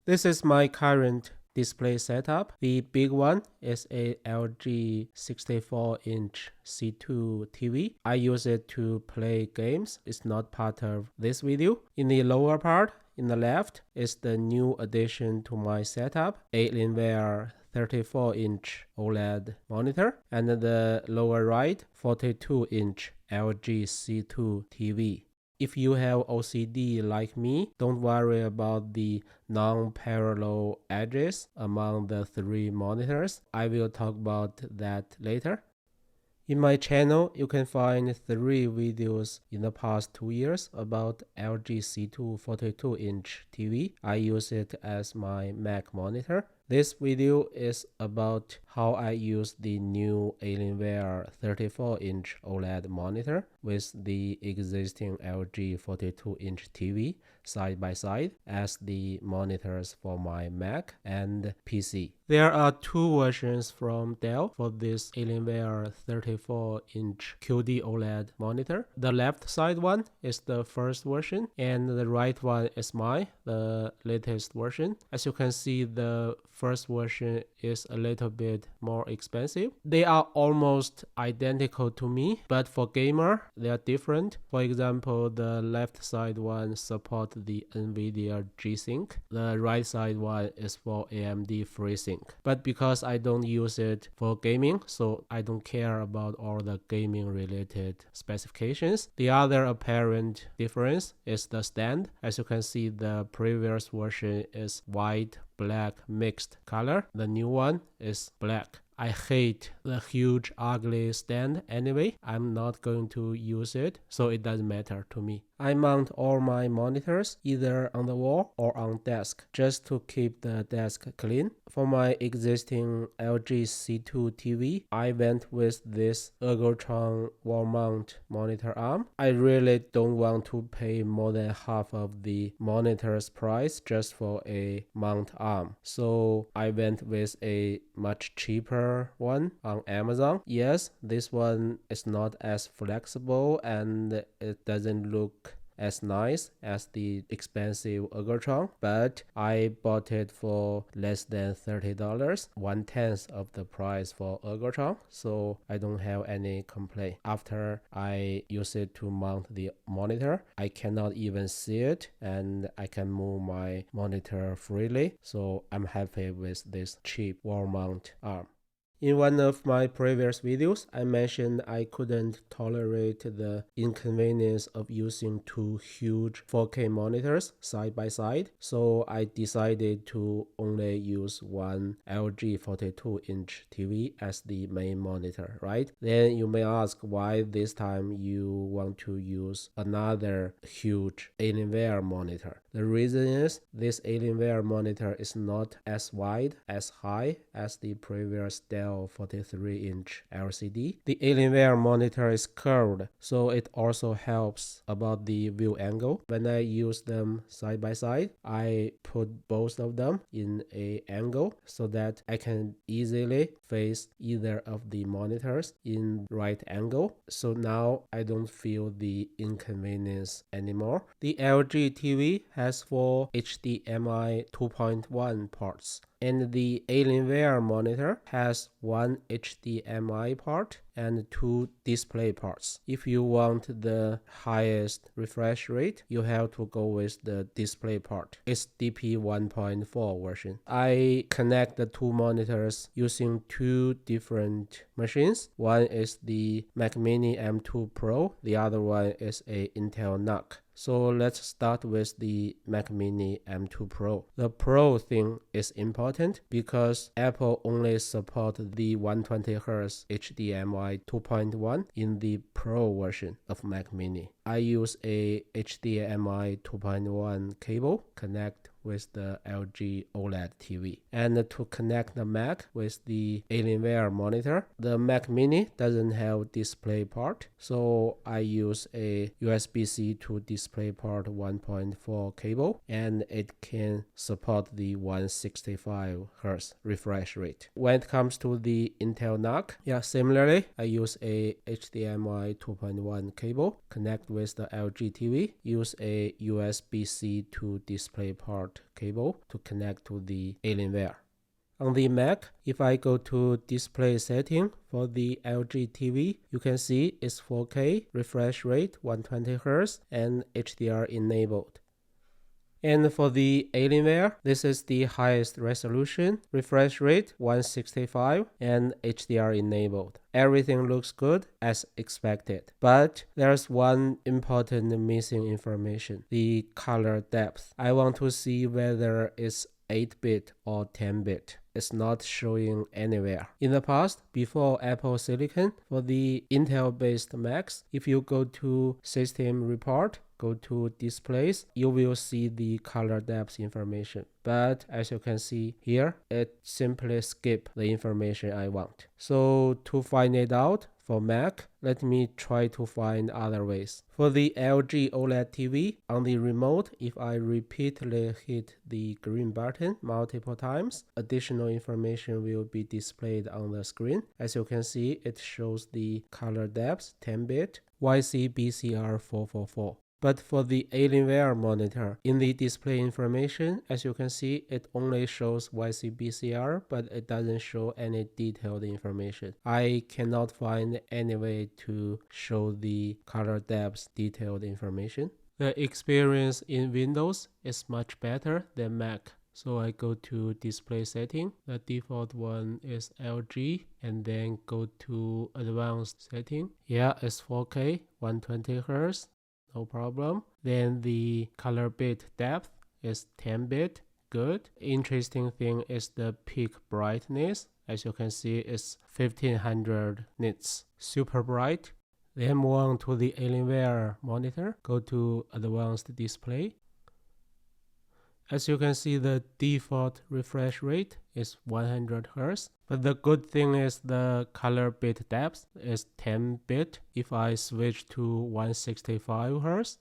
This is my current display setup. The big one is a LG 64-inch C2 TV. I use it to play games. It's not part of this video. In the lower part, in the left, is the new addition to my setup, Alienware 34-inch OLED monitor, and the lower right, 42-inch LG C2 TV. If you have OCD like me, don't worry about the non-parallel edges among the three monitors. I will talk about that later. In my channel, you can find 3 videos in the past 2 years about LG C2 42-inch TV. I use it as my Mac monitor. This video is about how I use the new Alienware 34-inch OLED monitor with the existing LG 42-inch TV side by side as the monitors for my Mac and PC. There are 2 versions from Dell for this Alienware 34-inch QD-OLED monitor. The left side one is the first version and the right one is the latest version. As you can see, the first version is a little bit more expensive. They are almost identical to me, but for gamer, they are different. For example, the left side one supports the NVIDIA G-Sync. The right side one is for AMD FreeSync. But because I don't use it for gaming, so I don't care about all the gaming related specifications. The other apparent difference is the stand. As you can see, the previous version is white, black mixed color. The new one is black. I hate the huge ugly stand anyway. I'm not going to use it, so it doesn't matter to me. I mount all my monitors either on the wall or on desk just to keep the desk clean. For my existing LG C2 TV, I went with this Ergotron wall mount monitor arm. I really don't want to pay more than half of the monitor's price just for a mount arm. So I went with a much cheaper one on Amazon. Yes, this one is not as flexible and it doesn't look as nice as the expensive Ergotron, but I bought it for less than $30, 1/10 of the price for Ergotron, so I don't have any complaint. After I use it to mount the monitor, I cannot even see it and I can move my monitor freely, so I'm happy with this cheap wall mount arm. In one of my previous videos, I mentioned I couldn't tolerate the inconvenience of using 2 huge 4K monitors side by side, so I decided to only use one LG 42-inch TV as the main monitor, right? Then you may ask why this time you want to use another huge Alienware monitor. The reason is this Alienware monitor is not as wide, as high as the previous Dell 43-inch LCD. The Alienware monitor is curved, so it also helps about the view angle. When I use them side by side, I put both of them in an angle so that I can easily face either of the monitors in right angle. So now I don't feel the inconvenience anymore. The LG TV has 4 HDMI 2.1 ports, and the Alienware monitor has 1 HDMI port and 2 display ports. If you want the highest refresh rate, you have to go with the display port. It's DP 1.4 version. I connect the 2 monitors using 2 different machines. One is the Mac Mini M2 Pro, the other one is a Intel NUC. So let's start with the Mac Mini M2 Pro. The Pro thing is important because Apple only supports the 120Hz HDMI 2.1 in the Pro version of Mac Mini. I use a HDMI 2.1 cable connect with the LG OLED TV. And to connect the Mac with the Alienware monitor, the Mac Mini doesn't have display port, so I use a USB-C to DisplayPort 1.4 cable, and it can support the 165 Hz refresh rate. When it comes to the Intel NUC, similarly, I use a HDMI 2.1 cable, connect with the LG TV, use a USB-C to DisplayPort port cable to connect to the Alienware. On the Mac, if I go to display setting for the LG TV, you can see it's 4K, refresh rate 120Hz, and HDR enabled. And for the Alienware, this is the highest resolution, refresh rate 165, and HDR enabled. Everything looks good as expected. But there's one important missing information, the color depth. I want to see whether it's 8-bit or 10-bit. It's not showing anywhere. In the past, before Apple Silicon, for the Intel-based Macs, if you go to System Report, go to Displays, you will see the color depth information. But as you can see here, it simply skips the information I want. So to find it out, for Mac, let me try to find other ways. For the LG OLED TV, on the remote, if I repeatedly hit the green button multiple times, additional information will be displayed on the screen. As you can see, it shows the color depth 10-bit, YC-BCR 444. But for the Alienware monitor, in the display information, as you can see, it only shows YC-BCR, but it doesn't show any detailed information. I cannot find any way to show the color depth detailed information. The experience in Windows is much better than Mac. So I go to display setting. The default one is LG, and then go to advanced setting. Yeah, it's 4K, 120Hz. No problem. Then the color bit depth is 10-bit. Good. Interesting thing is the peak brightness. As you can see, it's 1500 nits. Super bright. Then move on to the Alienware monitor. Go to advanced display. As you can see, the default refresh rate is 100Hz. But the good thing is the color bit depth is 10-bit. If I switch to 165Hz,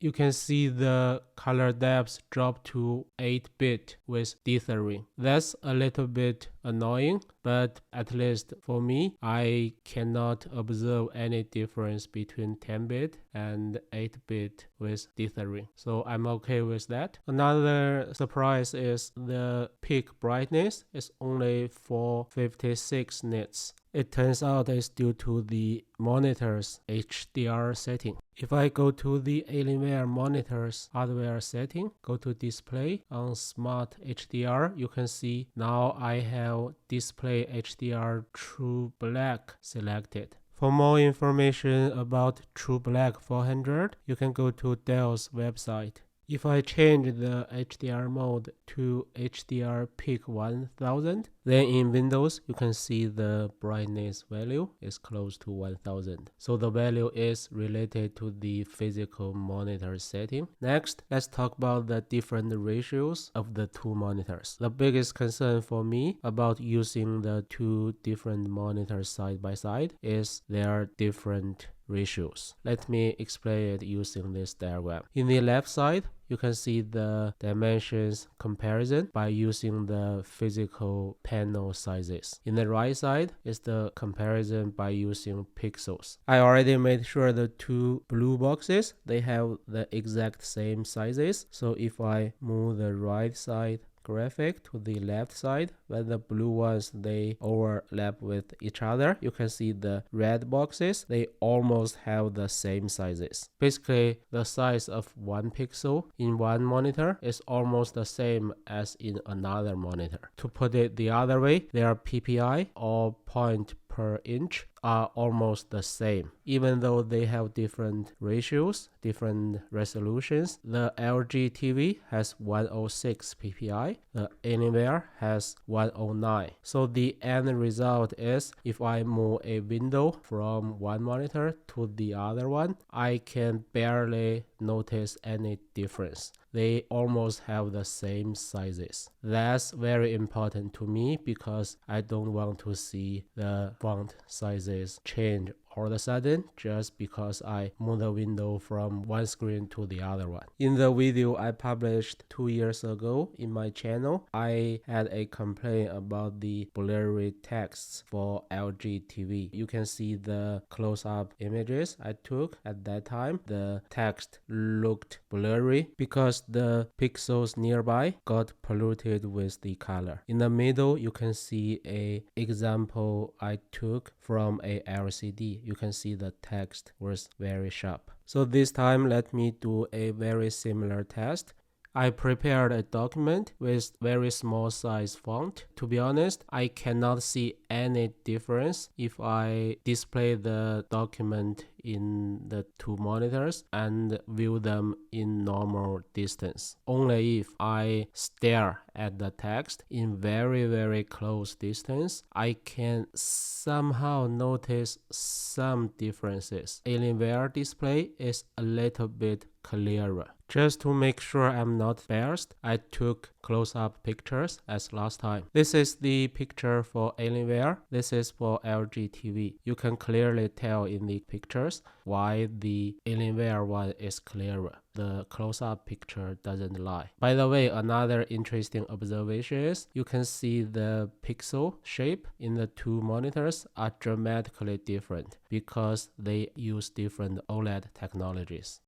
you can see the color depth drop to 8-bit with dithering. That's a little bit annoying, but at least for me, I cannot observe any difference between 10-bit and 8-bit with dithering. So I'm okay with that. Another surprise is the peak brightness is only 456 nits. It turns out it's due to the monitor's HDR setting. If I go to the Alienware monitor's hardware setting, go to display on Smart HDR, you can see now I have display HDR True Black selected. For more information about True Black 400, you can go to Dell's website. If I change the HDR mode to HDR Peak 1000, then in Windows, you can see the brightness value is close to 1000. So the value is related to the physical monitor setting. Next, let's talk about the different ratios of the two monitors. The biggest concern for me about using the two different monitors side by side is their different ratios. Let me explain it using this diagram. In the left side, you can see the dimensions comparison by using the physical panel sizes. In the right side is the comparison by using pixels. I already made sure the two blue boxes, they have the exact same sizes. So if I move the right side graphic to the left side, when the blue ones they overlap with each other, you can see the red boxes, they almost have the same sizes. Basically, the size of one pixel in one monitor is almost the same as in another monitor. To put it the other way, their PPI or point per inch are almost the same. Even though they have different ratios, different resolutions, the LG TV has 106 PPI, the Alienware has 109. So the end result is if I move a window from one monitor to the other one, I can barely notice any difference. They almost have the same sizes. That's very important to me because I don't want to see the font sizes change all of a sudden just because I moved the window from one screen to the other one. In the video I published 2 years ago in my channel, I had a complaint about the blurry texts for LG TV. You can see the close-up images I took at that time. The text looked blurry because the pixels nearby got polluted with the color. In the middle, you can see an example I took from a LCD. You can see the text was very sharp. So this time, let me do a very similar test. I prepared a document with very small size font. To be honest, I cannot see any difference if I display the document in the two monitors and view them in normal distance. Only if I stare at the text in very close distance, I can somehow notice some differences. Alienware display is a little bit clearer. Just to make sure I'm not biased, I took close-up pictures as last time. This is the picture for Alienware. This is for LG TV. You can clearly tell in the pictures why the Alienware one is clearer. The close-up picture doesn't lie. By the way, another interesting observation is you can see the pixel shape in the two monitors are dramatically different because they use different OLED technologies.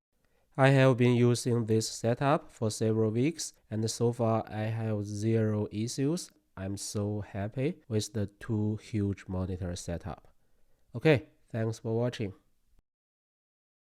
I have been using this setup for several weeks and so far I have zero issues. I'm so happy with the two huge monitor setup. Okay, thanks for watching.